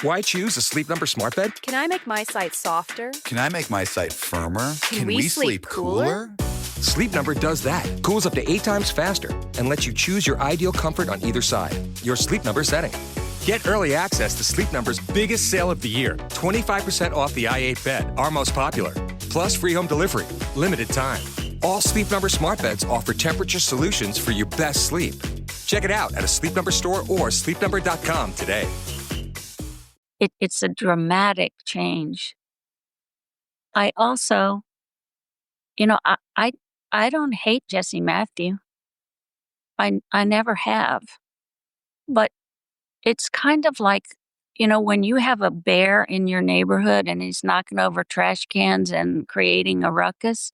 Why choose a Sleep Number smart bed? Can I make my site softer? Can I make my site firmer? Can we sleep cooler? Sleep Number does that. Cools up to 8 times faster and lets you choose your ideal comfort on either side. Your Sleep Number setting. Get early access to Sleep Number's biggest sale of the year. 25% off the i8 bed, our most popular. Plus free home delivery. Limited time. All Sleep Number smart beds offer temperature solutions for your best sleep. Check it out at a Sleep Number store or sleepnumber.com today. It's a dramatic change. I also, I don't hate Jesse Matthew. I never have. But it's kind of like, when you have a bear in your neighborhood and he's knocking over trash cans and creating a ruckus,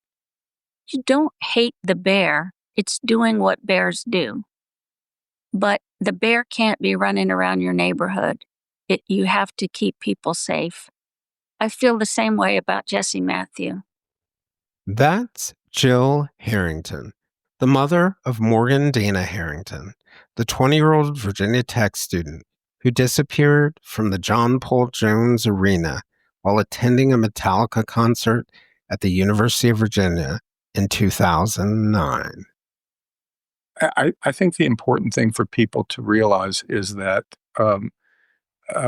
you don't hate the bear. It's doing what bears do. But the bear can't be running around your neighborhood. You have to keep people safe. I feel the same way about Jesse Matthew. That's Gil Harrington, the mother of Morgan Dana Harrington, the 20-year-old Virginia Tech student who disappeared from the John Paul Jones Arena while attending a Metallica concert at the University of Virginia in 2009. I think the important thing for people to realize is that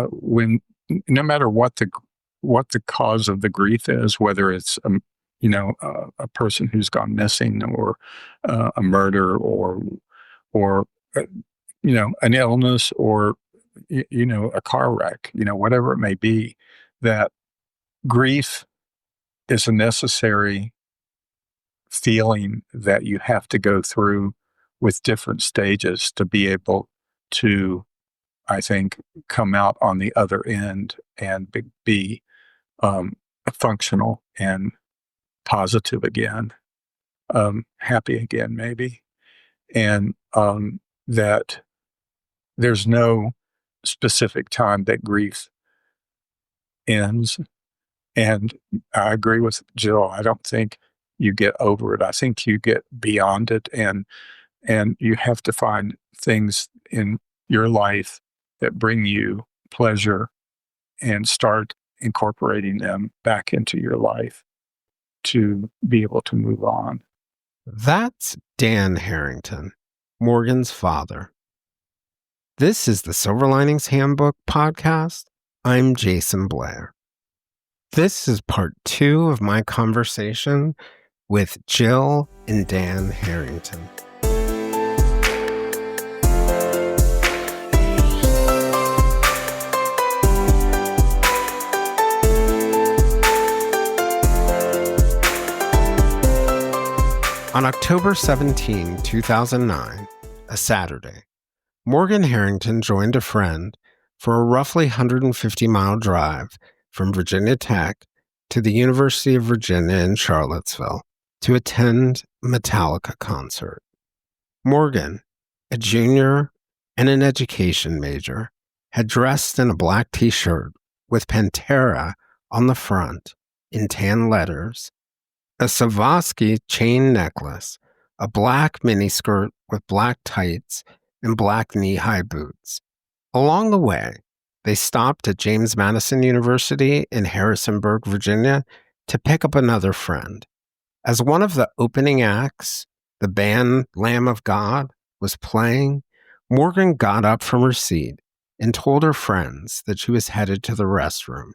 when no matter what the cause of the grief is, whether it's a person who's gone missing or a murder or an illness or a car wreck, whatever it may be, that grief is a necessary feeling that you have to go through with different stages to be able to, I think, come out on the other end and be functional and positive again, happy again, maybe. And that there's no specific time that grief ends. And I agree with Jill. I don't think you get over it. I think you get beyond it, and you have to find things in your life that bring you pleasure and start incorporating them back into your life to be able to move on. That's Dan Harrington, Morgan's father. This is the Silver Linings Handbook podcast. I'm Jason Blair. This is part 2 of my conversation with Gil and Dan Harrington. On October 17, 2009, a Saturday, Morgan Harrington joined a friend for a roughly 150-mile drive from Virginia Tech to the University of Virginia in Charlottesville to attend a Metallica concert. Morgan, a junior and an education major, had dressed in a black t-shirt with Pantera on the front in tan letters, a Swarovski chain necklace, a black miniskirt with black tights, and black knee-high boots. Along the way, they stopped at James Madison University in Harrisonburg, Virginia, to pick up another friend. As one of the opening acts, the band Lamb of God, was playing, Morgan got up from her seat and told her friends that she was headed to the restroom.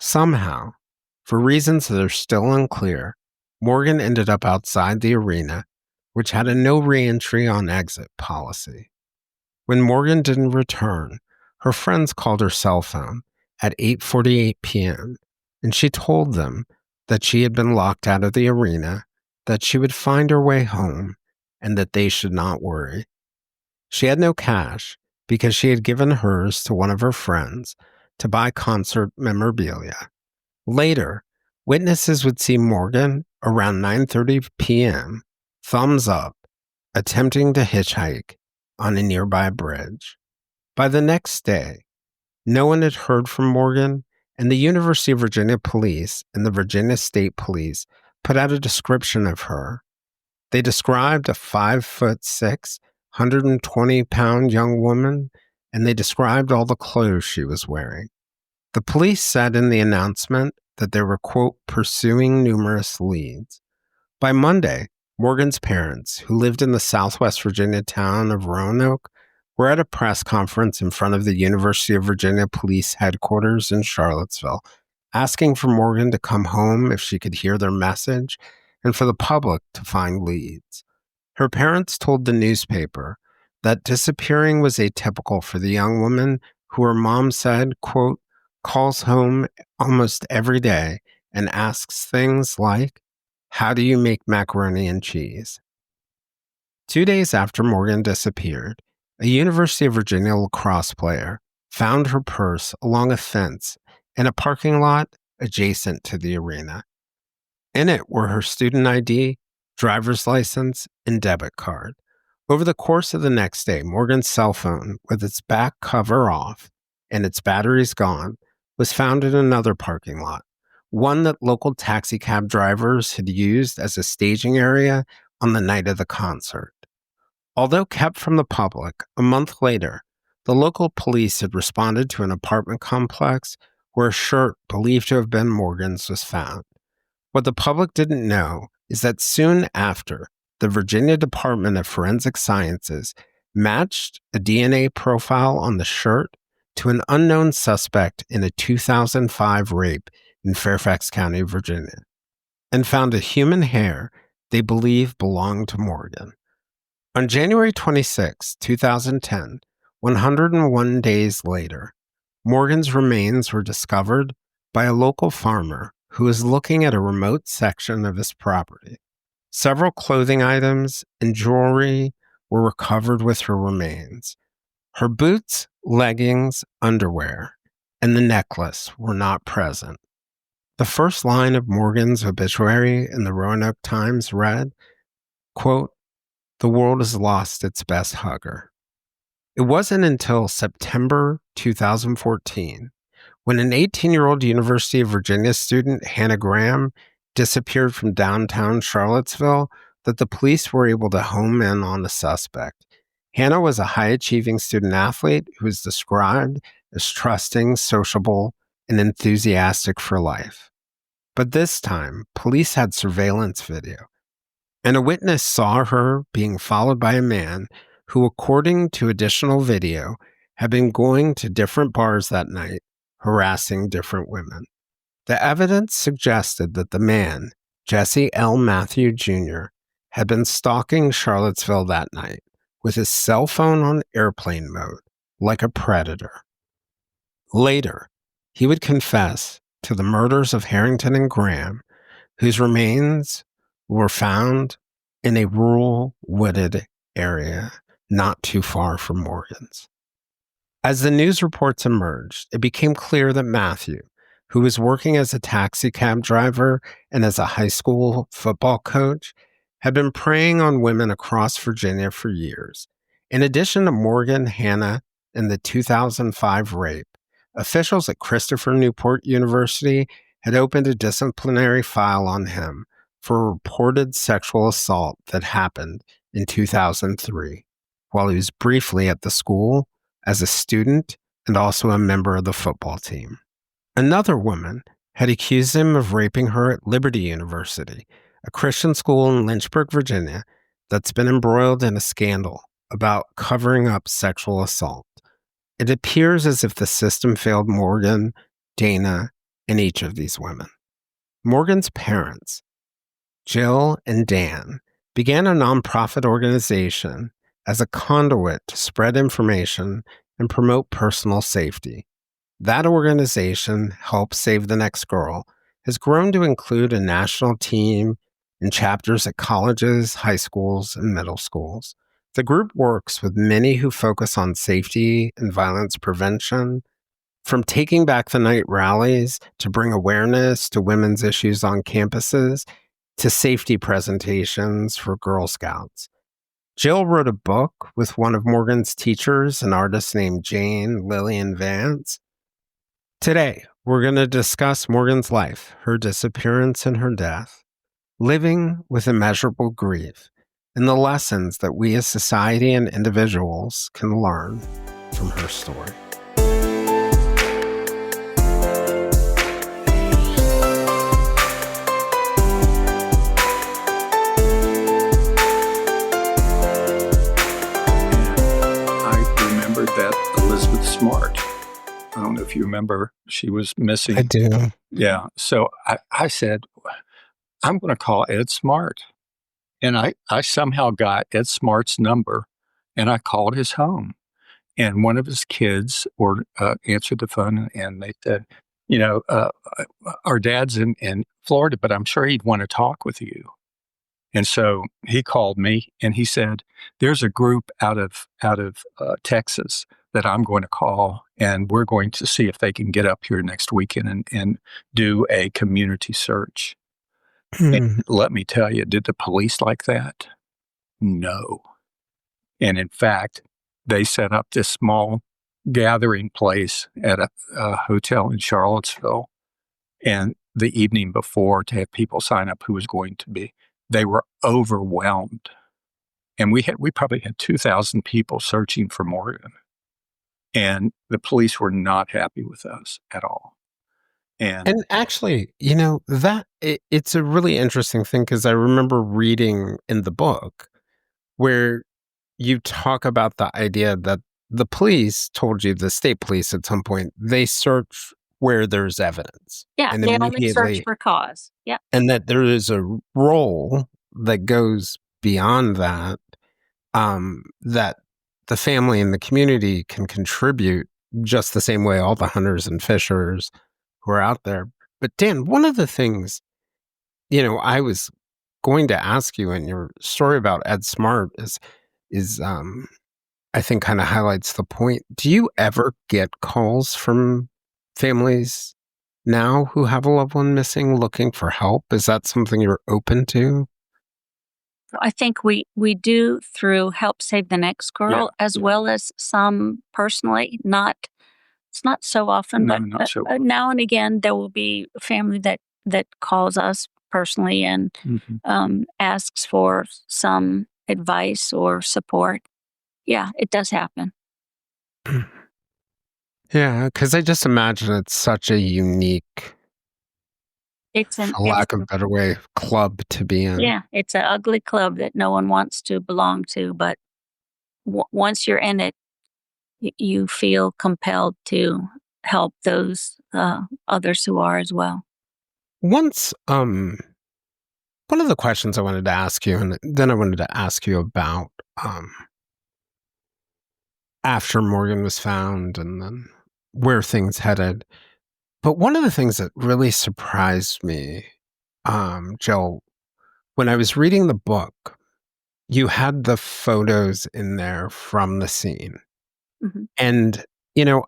Somehow, for reasons that are still unclear, Morgan ended up outside the arena, which had a no re-entry on exit policy. When Morgan didn't return, her friends called her cell phone at 8:48 p.m., and she told them that she had been locked out of the arena, that she would find her way home, and that they should not worry. She had no cash because she had given hers to one of her friends to buy concert memorabilia. Later, witnesses would see Morgan around 9:30 p.m., thumbs up, attempting to hitchhike on a nearby bridge. By the next day, no one had heard from Morgan, and the University of Virginia Police and the Virginia State Police put out a description of her. They described a 5'6", 120-pound young woman, and they described all the clothes she was wearing. The police said in the announcement that they were, quote, pursuing numerous leads. By Monday, Morgan's parents, who lived in the southwest Virginia town of Roanoke, were at a press conference in front of the University of Virginia Police Headquarters in Charlottesville, asking for Morgan to come home if she could hear their message and for the public to find leads. Her parents told the newspaper that disappearing was atypical for the young woman who her mom said, quote, calls home almost every day and asks things like, how do you make macaroni and cheese? 2 days after Morgan disappeared, a University of Virginia lacrosse player found her purse along a fence in a parking lot adjacent to the arena. In it were her student ID, driver's license, and debit card. Over the course of the next day, Morgan's cell phone, with its back cover off and its batteries gone, was found in another parking lot, one that local taxicab drivers had used as a staging area on the night of the concert. Although kept from the public, a month later, the local police had responded to an apartment complex where a shirt believed to have been Morgan's was found. What the public didn't know is that soon after, the Virginia Department of Forensic Sciences matched a DNA profile on the shirt to an unknown suspect in a 2005 rape in Fairfax County, Virginia, and found a human hair they believe belonged to Morgan. On January 26, 2010, 101 days later, Morgan's remains were discovered by a local farmer who was looking at a remote section of his property. Several clothing items and jewelry were recovered with her remains. Her boots, leggings, underwear, and the necklace were not present. The first line of Morgan's obituary in the Roanoke Times read, quote, "The world has lost its best hugger." It wasn't until September 2014 when an 18-year-old University of Virginia student, Hannah Graham, disappeared from downtown Charlottesville that the police were able to home in on the suspect. Hannah was a high-achieving student athlete who was described as trusting, sociable, and enthusiastic for life. But this time, police had surveillance video, and a witness saw her being followed by a man who, according to additional video, had been going to different bars that night, harassing different women. The evidence suggested that the man, Jesse L. Matthew Jr., had been stalking Charlottesville that night with his cell phone on airplane mode, like a predator. Later, he would confess to the murders of Harrington and Graham, whose remains were found in a rural, wooded area not too far from Morgan's. As the news reports emerged, it became clear that Matthew, who was working as a taxi cab driver and as a high school football coach, had been preying on women across Virginia for years. In addition to Morgan, Hannah, and the 2005 rape, officials at Christopher Newport University had opened a disciplinary file on him for a reported sexual assault that happened in 2003, while he was briefly at the school as a student and also a member of the football team. Another woman had accused him of raping her at Liberty University, a Christian school in Lynchburg, Virginia, that's been embroiled in a scandal about covering up sexual assault. It appears as if the system failed Morgan, Dana, and each of these women. Morgan's parents, Gil and Dan, began a nonprofit organization as a conduit to spread information and promote personal safety. That organization, Help Save the Next Girl, has grown to include a national team and chapters at colleges, high schools, and middle schools. The group works with many who focus on safety and violence prevention, from Taking Back the Night rallies to bring awareness to women's issues on campuses, to safety presentations for Girl Scouts. Jill wrote a book with one of Morgan's teachers, an artist named Jane Lillian Vance. Today, we're going to discuss Morgan's life, her disappearance and her death, living with immeasurable grief, and the lessons that we as society and individuals can learn from her story. you remember, she was I missing. do. Yeah. So I said, I'm going to call Ed Smart. And I somehow got Ed Smart's number, and I called his home. And one of his kids answered the phone, and they said, our dad's in Florida, but I'm sure he'd want to talk with you. And so he called me, and he said, there's a group out of Texas that I'm going to call, and we're going to see if they can get up here next weekend and do a community search. And let me tell you, did the police like that? No. And in fact, they set up this small gathering place at a hotel in Charlottesville. And the evening before, to have people sign up who was going to be, they were overwhelmed. And we probably had 2,000 people searching for Morgan. And the police were not happy with us at all. And actually, it's a really interesting thing, because I remember reading in the book where you talk about the idea that the police told you, the state police at some point, they search where there's evidence. Yeah, and they only search for cause. Yeah. And that there is a role that goes beyond that, that the family and the community can contribute just the same way all the hunters and fishers who are out there. But Dan, one of the things, I was going to ask you in your story about Ed Smart is I think kind of highlights the point. Do you ever get calls from families now who have a loved one missing looking for help? Is that something you're open to? I think we do through Help Save the Next Girl, as well as some personally. It's not so often, No, but not so often. now and again there will be a family that calls us personally and asks for some advice or support. Yeah, it does happen. Yeah, because I just imagine it's such a unique, for lack of a better way, club to be in. Yeah, it's an ugly club that no one wants to belong to, but once you're in it, you feel compelled to help those others who are as well. Once, one of the questions I wanted to ask you, and then I wanted to ask you about after Morgan was found and then where things headed. But one of the things that really surprised me, Jill, when I was reading the book, you had the photos in there from the scene. Mm-hmm. And,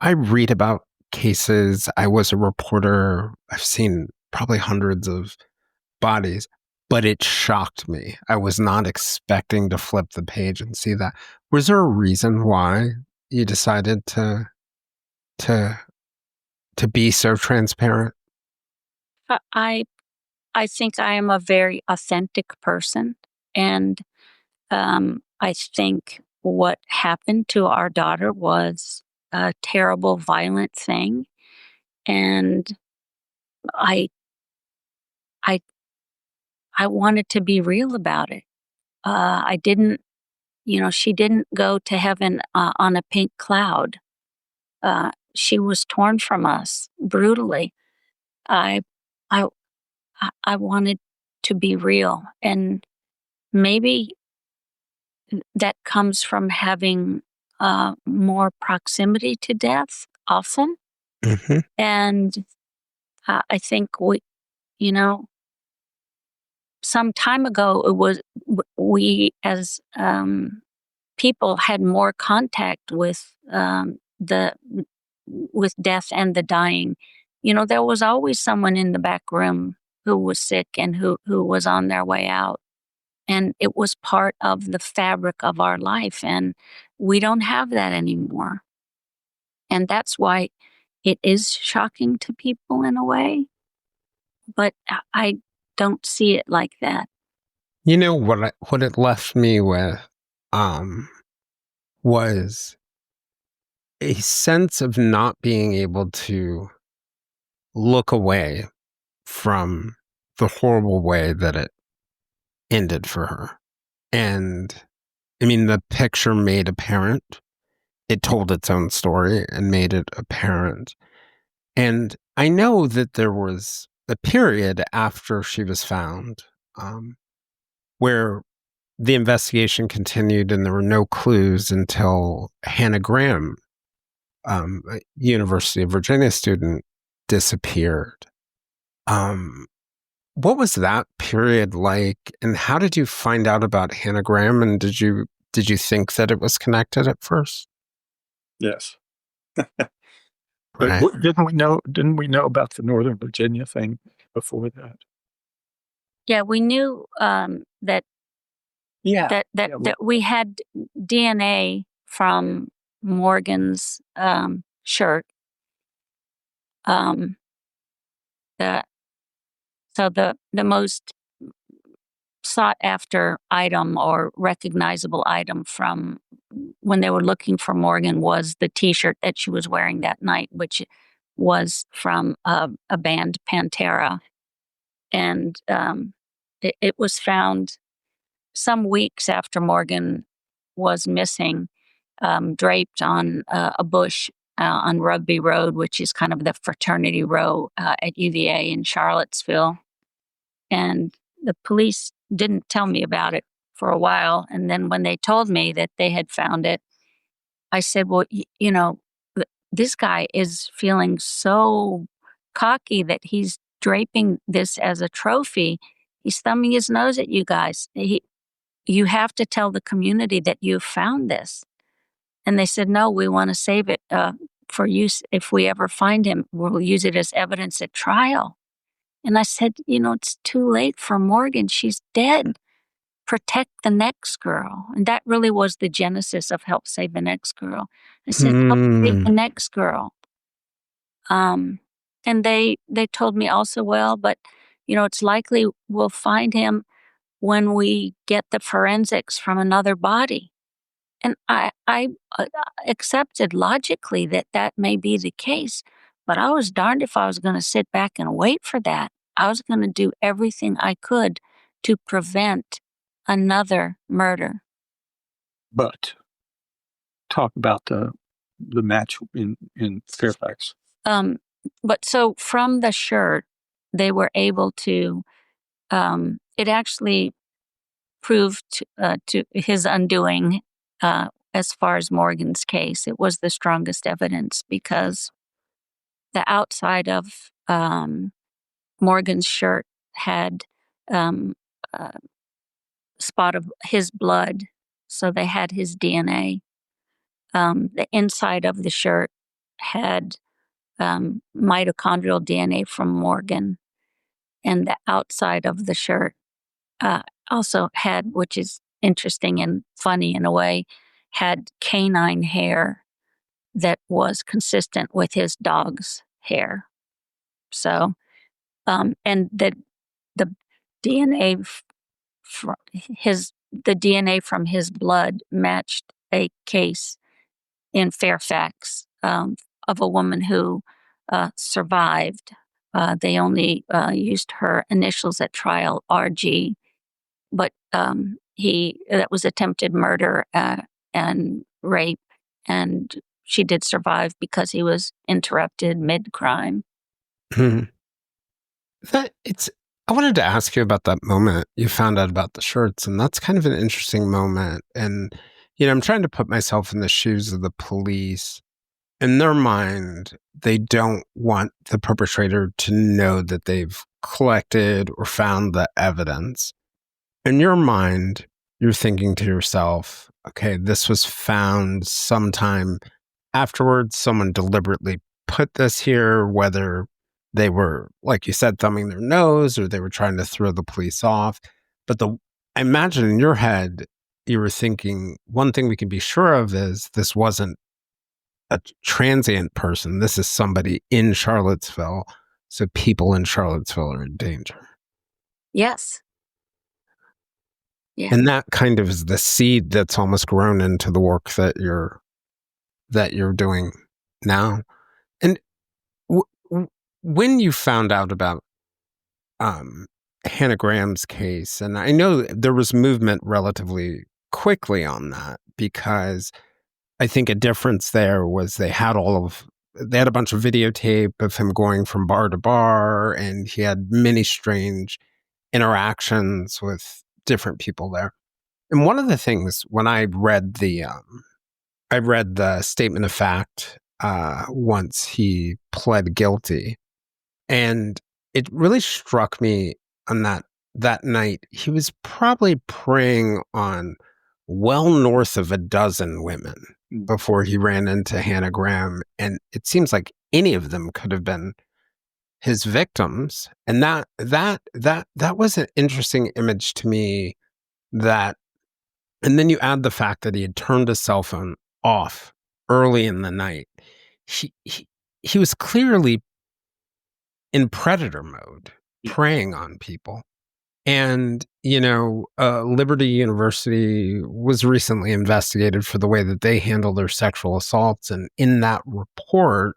I read about cases. I was a reporter. I've seen probably hundreds of bodies, but it shocked me. I was not expecting to flip the page and see that. Was there a reason why you decided to be so transparent? I think I am a very authentic person, and I think what happened to our daughter was a terrible, violent thing, and I wanted to be real about it. I didn't, she didn't go to heaven on a pink cloud. She was torn from us brutally. I wanted to be real, and maybe that comes from having more proximity to death often. Mm-hmm. And I think some time ago, it was we as people had more contact with with death and the dying. There was always someone in the back room who was sick and who was on their way out. And it was part of the fabric of our life. And we don't have that anymore. And that's why it is shocking to people in a way. But I don't see it like that. What it left me with was a sense of not being able to look away from the horrible way that it ended for her. And I mean, the picture made apparent. It told its own story and made it apparent. And I know that there was a period after she was found where the investigation continued and there were no clues until Hannah Graham, a University of Virginia student, disappeared. What was that period like, and how did you find out about Hannah Graham? And did you think that it was connected at first? Yes. Right. But didn't we know about the Northern Virginia thing before that? Yeah, we knew that we had DNA from Morgan's shirt. So the most sought after item or recognizable item from when they were looking for Morgan was the T-shirt that she was wearing that night, which was from a band, Pantera. And it was found some weeks after Morgan was missing, draped on a bush on Rugby Road, which is kind of the fraternity row at UVA in Charlottesville. And the police didn't tell me about it for a while. And then when they told me that they had found it, I said, well, this guy is feeling so cocky that he's draping this as a trophy. He's thumbing his nose at you guys. You have to tell the community that you found this. And they said, no, we want to save it for use. If we ever find him, we'll use it as evidence at trial. And I said, it's too late for Morgan. She's dead. Protect the next girl. And that really was the genesis of Help Save the Next Girl. I said, help save the next girl. And they told me also, well, but, it's likely we'll find him when we get the forensics from another body. And I accepted logically that may be the case, but I was darned if I was going to sit back and wait for that. I was going to do everything I could to prevent another murder. But talk about the match in Fairfax. But so from the shirt, they were able to, it actually proved to his undoing as far as Morgan's case. It was the strongest evidence because the outside of Morgan's shirt had a spot of his blood, so they had his DNA. The inside of the shirt had mitochondrial DNA from Morgan, and the outside of the shirt also had, which is interesting and funny in a way, had canine hair that was consistent with his dog's hair. So, and the DNA the DNA from his blood matched a case in Fairfax of a woman who survived. They only used her initials at trial, RG, but that was attempted murder and rape, and she did survive because he was interrupted mid-crime. I wanted to ask you about that moment you found out about the shirts, and that's kind of an interesting moment. And, I'm trying to put myself in the shoes of the police. In their mind, they don't want the perpetrator to know that they've collected or found the evidence. In your mind, you're thinking to yourself, okay, this was found sometime afterwards. Someone deliberately put this here, whether they were, like you said, thumbing their nose or they were trying to throw the police off. But I imagine in your head, you were thinking, one thing we can be sure of is this wasn't a transient person. This is somebody in Charlottesville. So people in Charlottesville are in danger. Yes. Yeah. And that kind of is the seed that's almost grown into the work that you're doing now. And when you found out about Hannah Graham's case, and I know there was movement relatively quickly on that, because I think a difference there was they had all of they had a bunch of videotape of him going from bar to bar, and he had many strange interactions with different people there. And one of the things when I read the statement of fact once he pled guilty, and it really struck me on that night, he was probably preying on well north of a dozen women before he ran into Hannah Graham, and it seems like any of them could have been his victims. And that was an interesting image to me. That, and then you add the fact that he had turned his cell phone off early in the night. He was clearly in predator mode, preying on people. And, Liberty University was recently investigated for the way that they handle their sexual assaults. And in that report,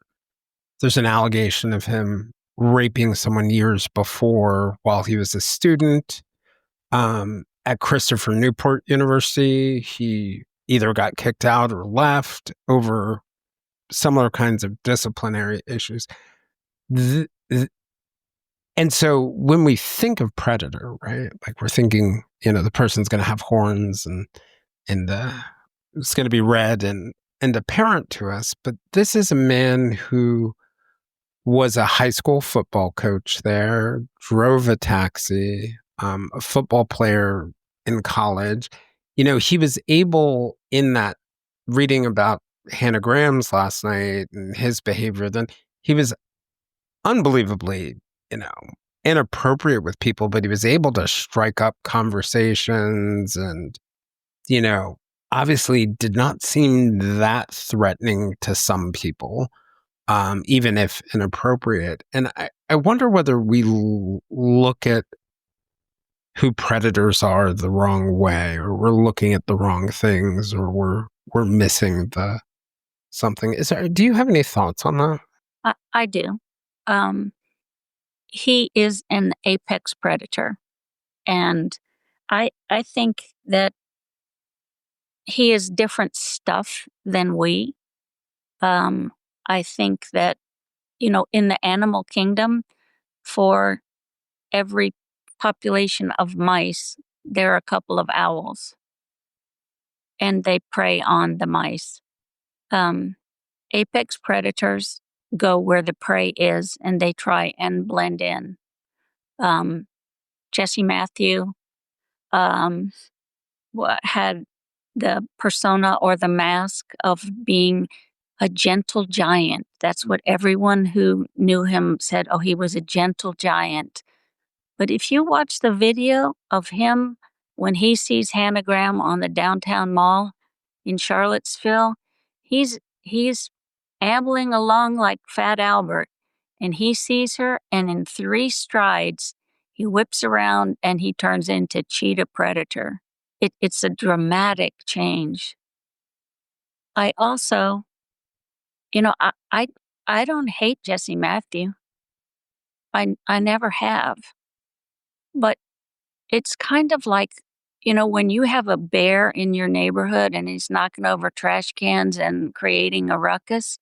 there's an allegation of him raping someone years before while he was a student. At Christopher Newport University, he either got kicked out or left over similar kinds of disciplinary issues. And so when we think of predator, right, like we're thinking, the person's going to have horns and it's going to be red and apparent to us. But this is a man who was a high school football coach there, drove a taxi, a football player in college. He was able, in that reading about Hannah Graham's last night and his behavior, then he was unbelievably, inappropriate with people, but he was able to strike up conversations and, obviously did not seem that threatening to some people, even if inappropriate. And I wonder whether we look at who predators are the wrong way, or we're looking at the wrong things, or we're missing something. Do you have any thoughts on that? I do. He is an apex predator, and I think that he is different stuff than we. I think that, in the animal kingdom, for every population of mice, there are a couple of owls, and they prey on the mice. Apex predators go where the prey is, and they try and blend in. Jesse Matthew had the persona or the mask of being a gentle giant. That's what everyone who knew him said. Oh, he was a gentle giant. But if you watch the video of him when he sees Hannah Graham on the downtown mall in Charlottesville, he's ambling along like Fat Albert, and he sees her, and in 3 strides, he whips around and he turns into cheetah predator. It's a dramatic change. I also, I don't hate Jesse Matthew. I never have. But it's kind of like, when you have a bear in your neighborhood and he's knocking over trash cans and creating a ruckus,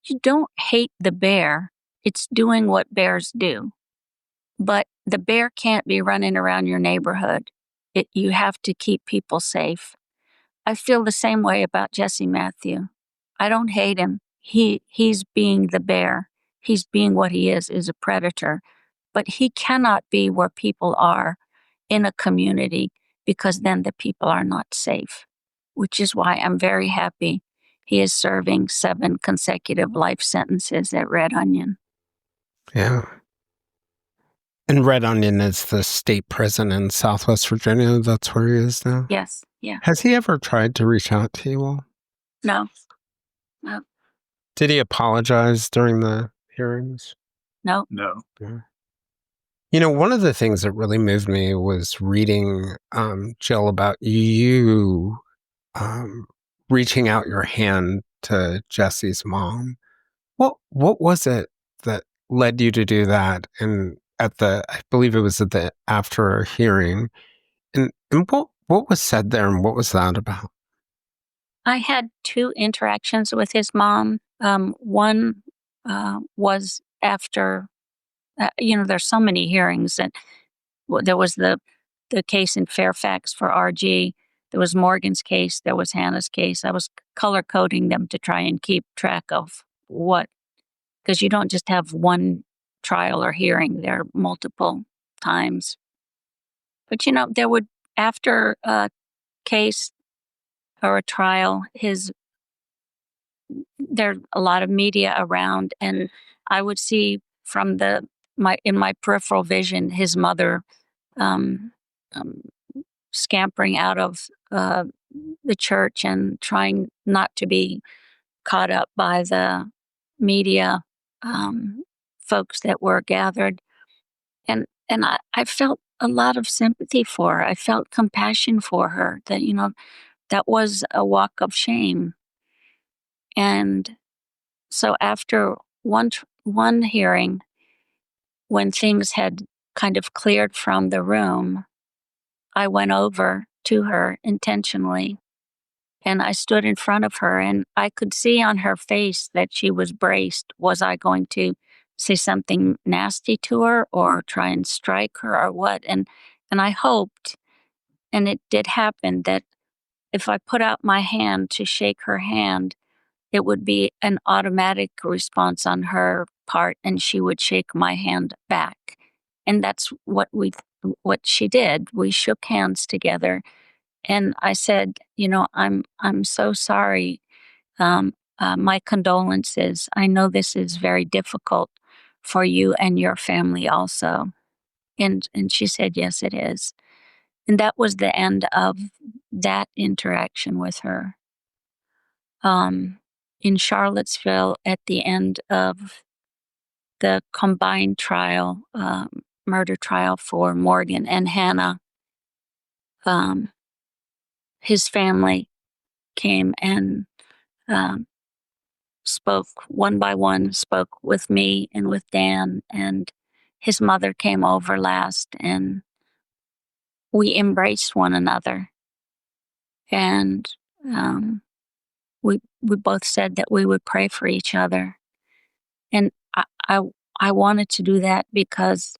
you don't hate the bear. It's doing what bears do. But the bear can't be running around your neighborhood. You have to keep people safe. I feel the same way about Jesse Matthew. I don't hate him. He's being the bear. He's being what he is a predator. But he cannot be where people are in a community, because then the people are not safe, which is why I'm very happy he is serving 7 consecutive life sentences at Red Onion. Yeah. And Red Onion is the state prison in Southwest Virginia. That's where he is now? Yes. Yeah. Has he ever tried to reach out to you all? No. Did he apologize during the hearings? No. Yeah. One of the things that really moved me was reading, Jill, about you reaching out your hand to Jesse's mom. What was it that led you to do that? And I believe it was after a hearing. And what was said there, and what was that about? I had 2 interactions with his mom. One was after, there's so many hearings, and there was the case in Fairfax for RG. There was Morgan's case. There was Hannah's case. I was color coding them to try and keep track of because you don't just have one trial or hearing. There are multiple times. But, there would, after a case or a trial, there's a lot of media around, and I would see from in my peripheral vision, his mother um, um, scampering out of the church and trying not to be caught up by the media folks that were gathered. And I felt a lot of sympathy for her. I felt compassion for her that, that was a walk of shame. And so after one hearing, when things had kind of cleared from the room, I went over to her intentionally, and I stood in front of her, and I could see on her face that she was braced. Was I going to say something nasty to her or try and strike her or what? And I hoped, and it did happen, that if I put out my hand to shake her hand, it would be an automatic response on her part, and she would shake my hand back. And that's what she did. We shook hands together, and I said, I'm so sorry. My condolences. I know this is very difficult for you and your family also. And she said, yes, it is. And that was the end of that interaction with her. In Charlottesville, at the end of the combined trial, murder trial for Morgan and Hannah, his family came and spoke one by one, spoke with me and with Dan, and his mother came over last, and we embraced one another. And we both said that we would pray for each other. And I wanted to do that because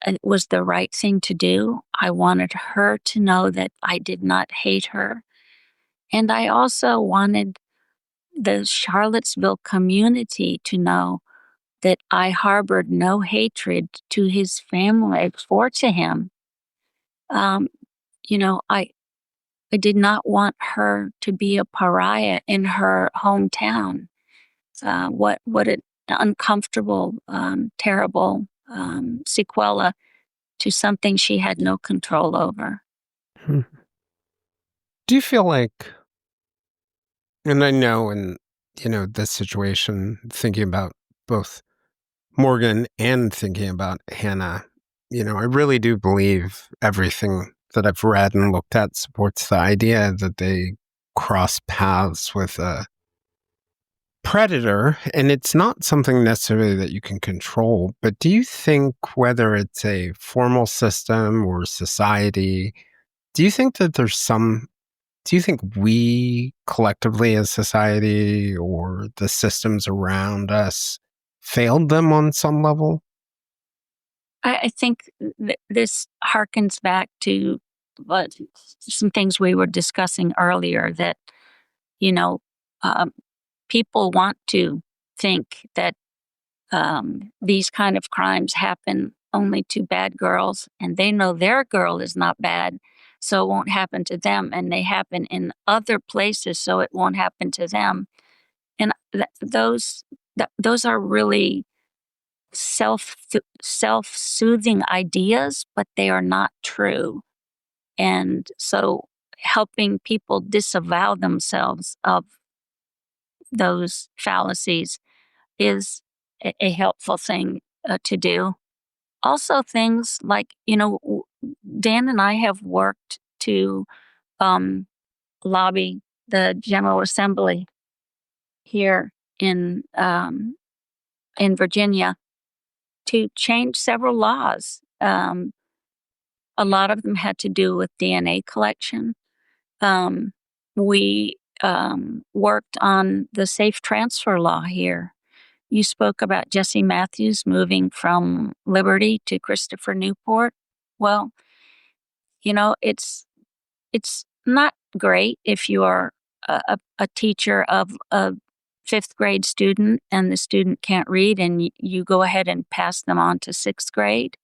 it was the right thing to do. I wanted her to know that I did not hate her. And I also wanted the Charlottesville community to know that I harbored no hatred to his family or to him. I did not want her to be a pariah in her hometown. What an uncomfortable, terrible sequela to something she had no control over. Do you feel like, and I know in, this situation, thinking about both Morgan and thinking about Hannah, I really do believe everything that I've read and looked at supports the idea that they cross paths with a predator, and it's not something necessarily that you can control. But do you think, whether it's a formal system or society, do you think that do you think we collectively as society or the systems around us failed them on some level? I think this harkens back to some things we were discussing earlier, that, people want to think that these kind of crimes happen only to bad girls, and they know their girl is not bad, so it won't happen to them, and they happen in other places, so it won't happen to them. And those are really self-soothing ideas, but they are not true. And so helping people disavow themselves of those fallacies is a helpful thing to do. Also, things like, Dan and I have worked to lobby the General Assembly here in Virginia to change several laws. A lot of them had to do with DNA collection. We worked on the safe transfer law here. You spoke about Jesse Matthews moving from Liberty to Christopher Newport. Well, it's not great if you are a teacher of a fifth grade student and the student can't read and you go ahead and pass them on to sixth grade.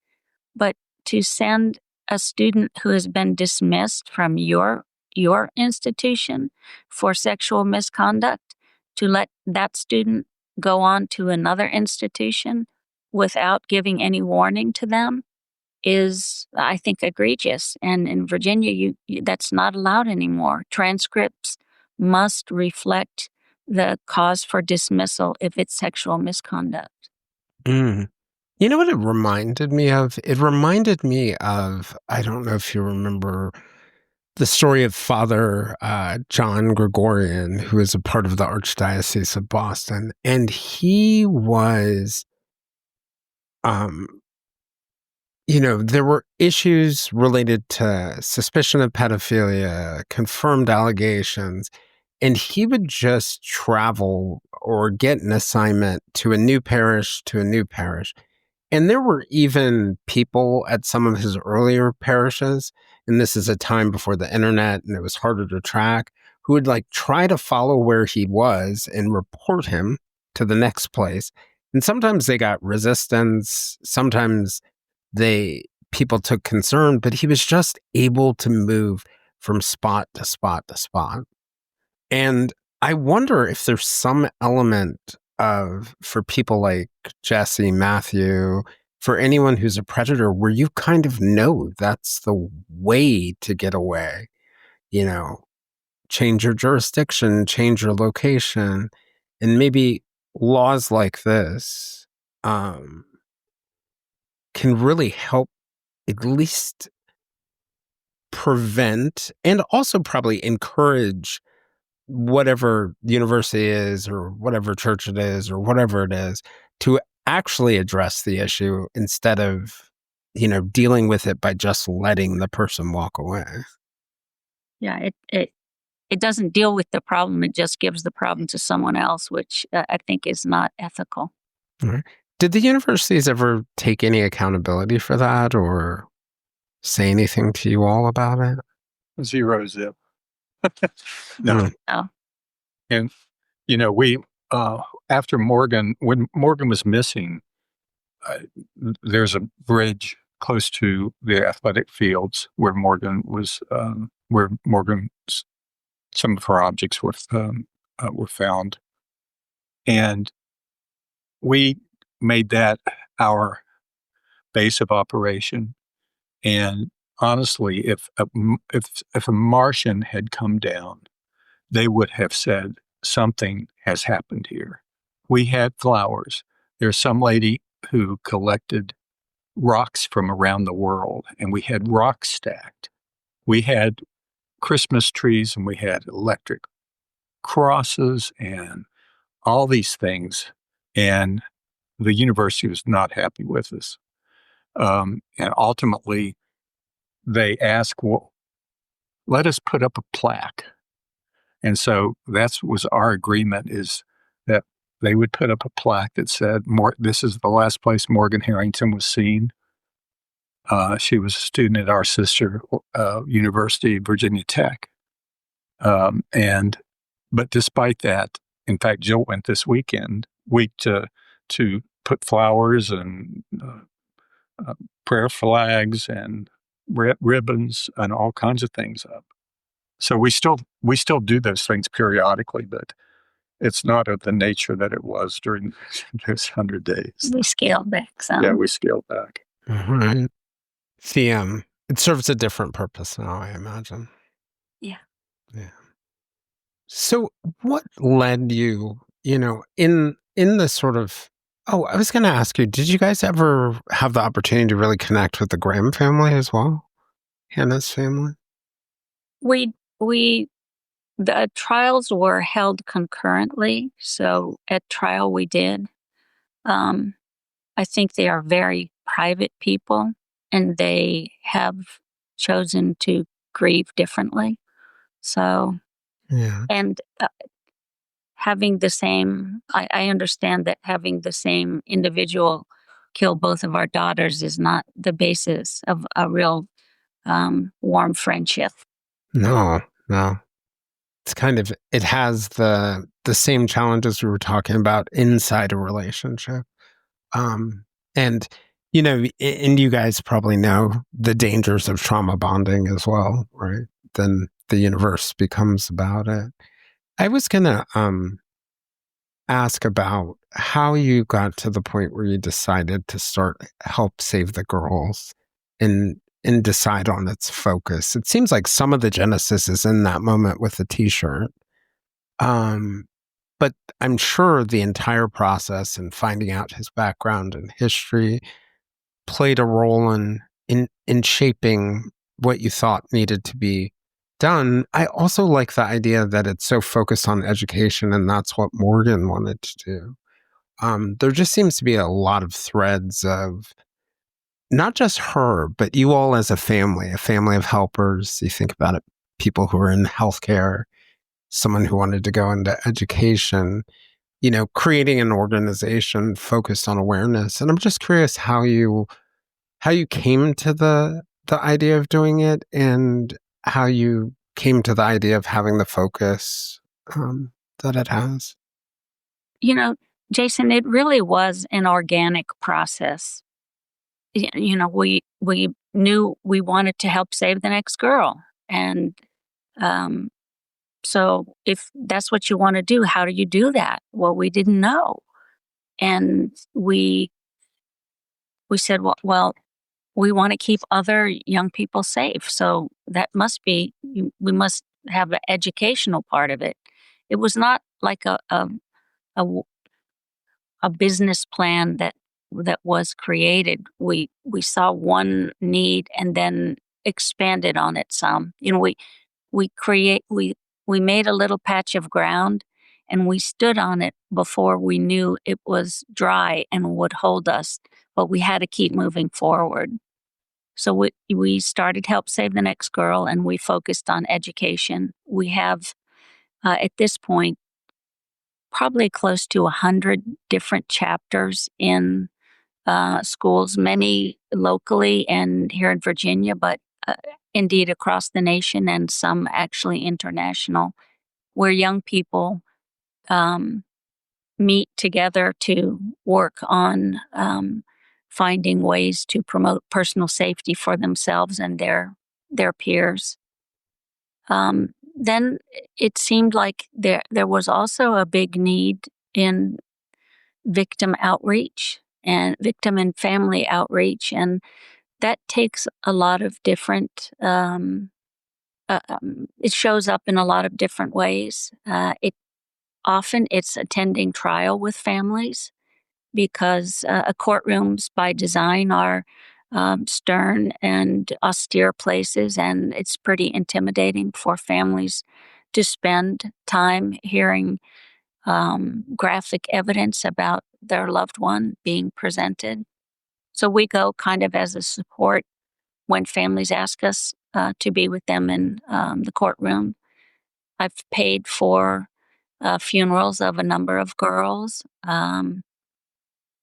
But to send a student who has been dismissed from your institution for sexual misconduct, to let that student go on to another institution without giving any warning to them is, I think, egregious. And in Virginia, that's not allowed anymore. Transcripts must reflect the cause for dismissal if it's sexual misconduct. Mm. You know what it reminded me of? It reminded me of, I don't know if you remember the story of Father John Gregorian, who is a part of the Archdiocese of Boston. And he was, there were issues related to suspicion of pedophilia, confirmed allegations, and he would just travel or get an assignment to a new parish. And there were even people at some of his earlier parishes, and this is a time before the internet and it was harder to track, who would try to follow where he was and report him to the next place. And sometimes they got resistance, sometimes people took concern, but he was just able to move from spot to spot to spot. And I wonder if there's some element for people like Jesse, Matthew, for anyone who's a predator, where you kind of know that's the way to get away. Change your jurisdiction, change your location, and maybe laws like this can really help at least prevent and also probably encourage whatever university is or whatever church it is or whatever it is to actually address the issue instead of, dealing with it by just letting the person walk away. Yeah, it doesn't deal with the problem. It just gives the problem to someone else, which I think is not ethical. All right. Did the universities ever take any accountability for that or say anything to you all about it? Zero zip. No. Oh. And, we, after when Morgan was missing, there's a bridge close to the athletic fields where some of her objects were found. And we made that our base of operation. And honestly, if a Martian had come down, they would have said something has happened here. We had flowers. There's some lady who collected rocks from around the world, and we had rocks stacked. We had Christmas trees, and we had electric crosses and all these things. And the university was not happy with us. And ultimately, they asked, well, let us put up a plaque. And so that was our agreement, is that they would put up a plaque that said, this is the last place Morgan Harrington was seen. She was a student at our sister university, Virginia Tech. But despite that, in fact, Jill went this week to put flowers and prayer flags and ribbons and all kinds of things up. So we still do those things periodically, but it's not of the nature that it was during those 100 days. We scaled back some. Yeah, we scaled back. Right. It serves a different purpose now, I imagine. Yeah. Yeah. So what led you, in the sort of, I was going to ask you, did you guys ever have the opportunity to really connect with the Graham family as well? Hannah's family? The trials were held concurrently. So at trial we did. I think they are very private people and they have chosen to grieve differently. So Yeah. And having the same, I understand that having the same individual kill both of our daughters is not the basis of a real warm friendship. No, no. It's kind of, it has the same challenges we were talking about inside a relationship. And, and you guys probably know the dangers of trauma bonding as well, right? Then the universe becomes about it. I was going to ask about how you got to the point where you decided to start Help Save the Girls and decide on its focus. It seems like some of the genesis is in that moment with the t-shirt. But I'm sure the entire process and finding out his background and history played a role in shaping what you thought needed to be done. I also like the idea that it's so focused on education, and that's what Morgan wanted to do. There just seems to be a lot of threads of not just her, but you all as a family of helpers. You think about it, people who are in healthcare, someone who wanted to go into education, creating an organization focused on awareness. And I'm just curious how you came to the idea of doing it, and how you came to the idea of having the focus that it has. Jason, it really was an organic process. We knew we wanted to help save the next girl. And so if that's what you want to do, how do you do that? Well, we didn't know. And we said, well, we want to keep other young people safe. So that must be, we must have an educational part of it. It was not like a business plan that was created. We saw one need and then expanded on it some. We made a little patch of ground, and we stood on it before we knew it was dry and would hold us, but we had to keep moving forward. So we started Help Save the Next Girl, and we focused on education. We have, at this point, probably close to 100 different chapters in schools, many locally and here in Virginia, but indeed across the nation, and some actually international, where young people meet together to work on finding ways to promote personal safety for themselves and their peers. Then it seemed like there was also a big need in victim outreach and victim and family outreach, and that takes a lot of different. It shows up in a lot of different ways. Often it's attending trial with families, because courtrooms by design are stern and austere places, and it's pretty intimidating for families to spend time hearing graphic evidence about their loved one being presented. So we go kind of as a support when families ask us to be with them in the courtroom. I've paid for funerals of a number of girls.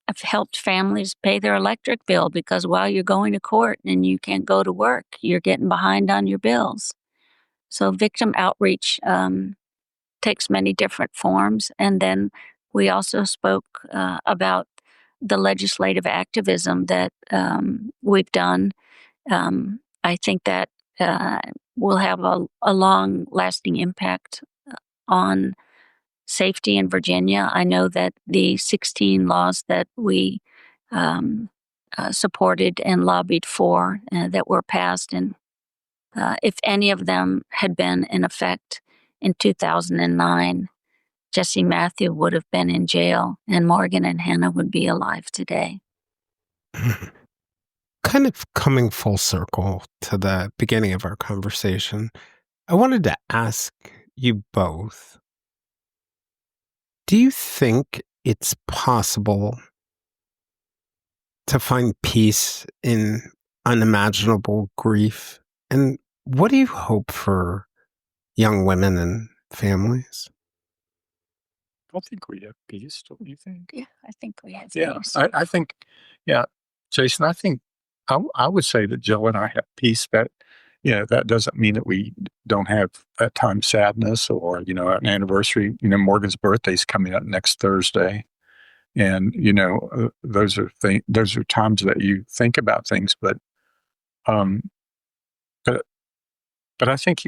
I've helped families pay their electric bill, because while you're going to court and you can't go to work, you're getting behind on your bills. So victim outreach takes many different forms. And then we also spoke about the legislative activism that we've done. I think that will have a long-lasting impact on safety in Virginia. I know that the 16 laws that we supported and lobbied for that were passed, and if any of them had been in effect in 2009, Jesse Matthew would have been in jail, and Morgan and Hannah would be alive today. Kind of coming full circle to the beginning of our conversation, I wanted to ask you both, do you think it's possible to find peace in unimaginable grief? And what do you hope for young women and families? I think we have peace, don't you think? Yeah, I think we have Yeah, peace. I think, yeah, Jason, I think I would say that Jill and I have peace, but that doesn't mean that we don't have at times sadness or, an anniversary. Morgan's birthday's coming up next Thursday. And, those are times that you think about things, um, but, but I think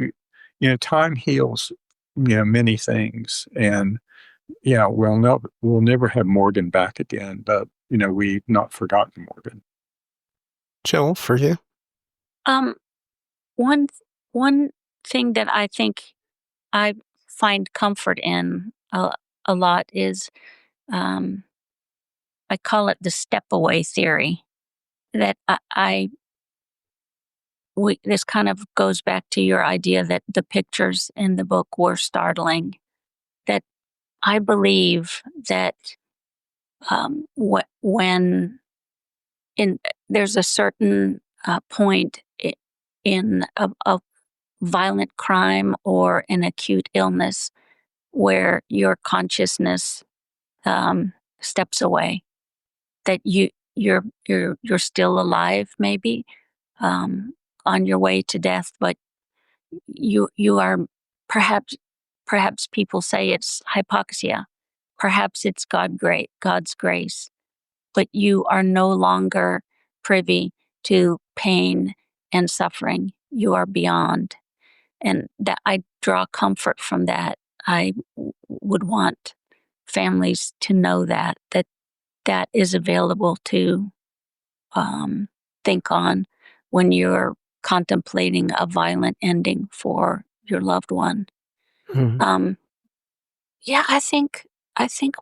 time heals, many things. And yeah, we'll never have Morgan back again, but, we've not forgotten Morgan. Jill, for you? One one thing that I think I find comfort in a lot is, um, I call it the step away theory. That this kind of goes back to your idea that the pictures in the book were startling. That I believe that when there's a certain point in a violent crime or an acute illness where your consciousness steps away, that you're still alive, maybe on your way to death, but you are perhaps people say it's hypoxia, perhaps it's God's grace, but you are no longer privy to pain and suffering. You are beyond. And that I draw comfort from that. I would want families to know that is available to think on when you're contemplating a violent ending for your loved one. Mhm. Yeah, I think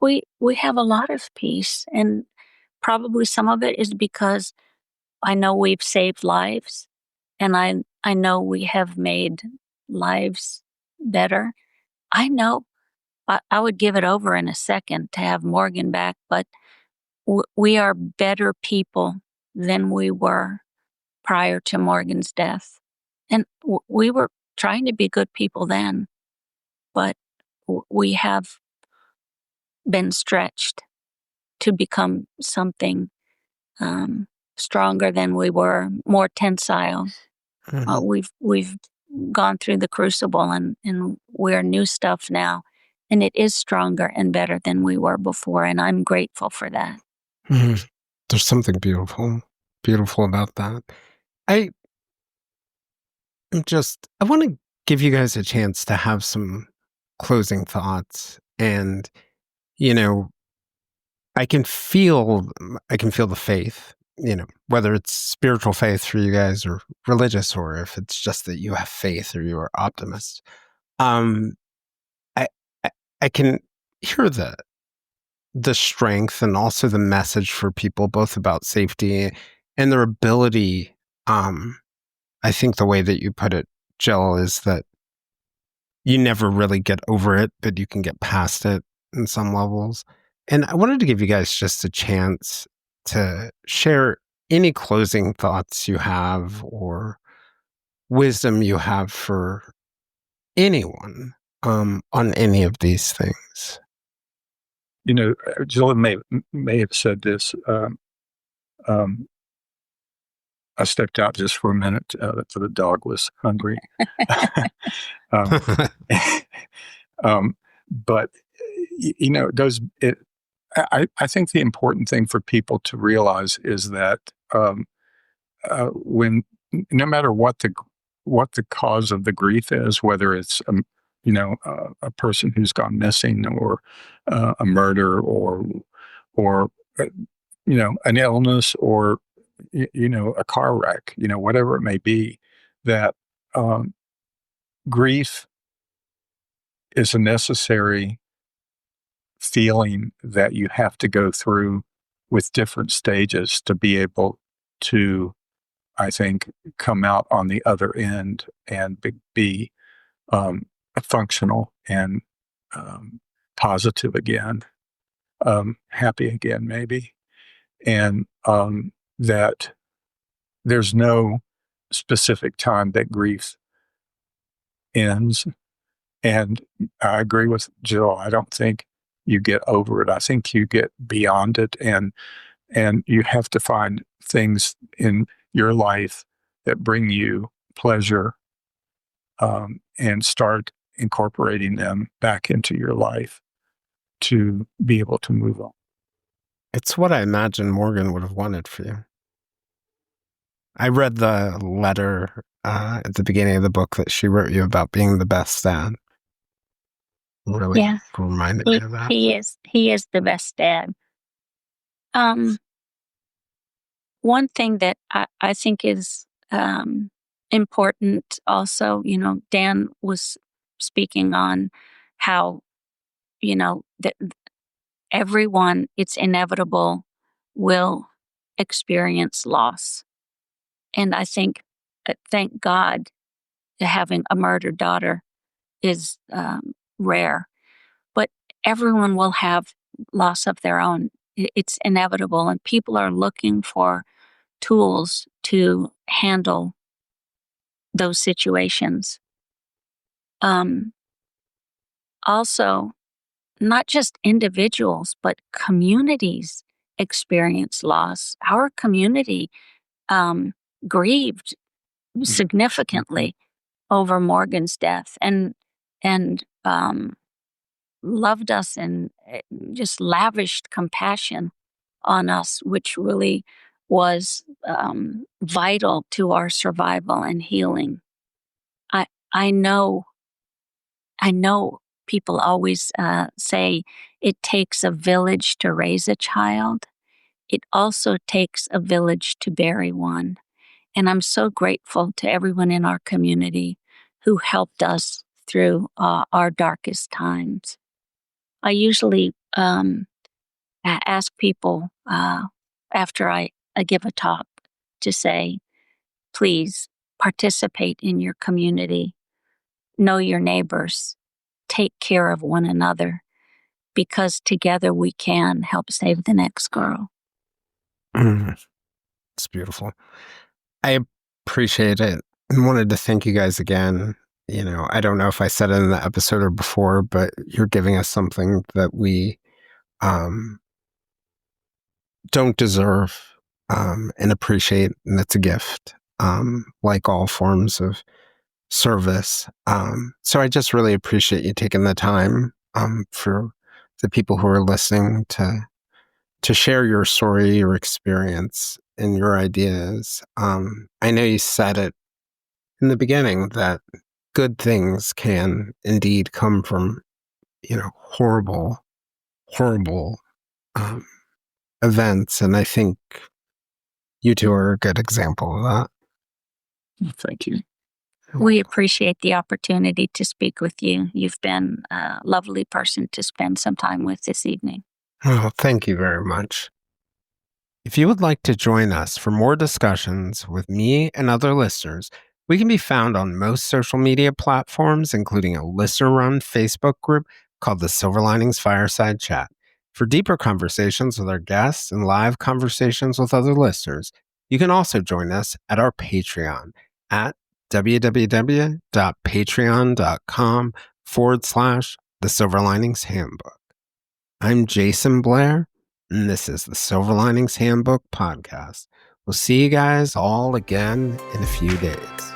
we have a lot of peace, and probably some of it is because I know we've saved lives, and I know we have made lives better. I know I would give it over in a second to have Morgan back, but we are better people than we were prior to Morgan's death. And we were trying to be good people then, but we have been stretched to become something stronger than we were, more tensile. Mhm. We've gone through the crucible, and we're new stuff now, and it is stronger and better than we were before, and I'm grateful for that. Mhm. There's something beautiful about that. I I want to give you guys a chance to have some closing thoughts. And, you know, I can feel the faith, whether it's spiritual faith for you guys or religious, or if it's just that you have faith or you're optimists. Um, I, I, I can hear the strength and also the message for people, both about safety and their ability. I think the way that you put it, Jill, is that you never really get over it, but you can get past it in some levels. And I wanted to give you guys just a chance to share any closing thoughts you have or wisdom you have for anyone on any of these things. Jill may have said this. Um, I stepped out just for a minute, for the dog was hungry. um, but I think the important thing for people to realize is that when no matter what the cause of the grief is, whether it's a person who's gone missing or a murder or an illness or a car wreck, whatever it may be, that um, grief is a necessary feeling that you have to go through with different stages to be able to, I think, come out on the other end and be functional and positive again, happy again, maybe. And that there's no specific time that grief ends. And I agree with Jill. I don't think you get over it. I think you get beyond it, and you have to find things in your life that bring you pleasure, and start incorporating them back into your life to be able to move on. It's what I imagine Morgan would have wanted for you. I read the letter at the beginning of the book that she wrote you about being the best dad. Really reminded me of that. He is the best dad. One thing that I think is important also, Dan was speaking on how, that everyone, it's inevitable, will experience loss. And I think, thank God, having a murdered daughter is rare. But everyone will have loss of their own. It's inevitable. And people are looking for tools to handle those situations. Also, not just individuals, but communities experience loss. Our community grieved significantly over Morgan's death and loved us and just lavished compassion on us, which really was vital to our survival and healing. I know people always say it takes a village to raise a child. It also takes a village to bury one. And I'm so grateful to everyone in our community who helped us through our darkest times. I usually ask people after I give a talk to say, please participate in your community, know your neighbors, take care of one another, because together we can help save the next girl. It's beautiful. I appreciate it and wanted to thank you guys again. I don't know if I said it in the episode or before, but you're giving us something that we don't deserve and appreciate, and it's a gift, like all forms of service. So I just really appreciate you taking the time for the people who are listening to share your story, your experience, and your ideas. I know you said it in the beginning that good things can indeed come from, horrible events. And I think you two are a good example of that. Thank you. We appreciate the opportunity to speak with you. You've been a lovely person to spend some time with this evening. Oh, thank you very much. If you would like to join us for more discussions with me and other listeners, we can be found on most social media platforms, including a listener-run Facebook group called the Silver Linings Fireside Chat. For deeper conversations with our guests and live conversations with other listeners, you can also join us at our Patreon at www.patreon.com/The Silver Linings Handbook. I'm Jason Blair, and this is the Silver Linings Handbook podcast. We'll see you guys all again in a few days.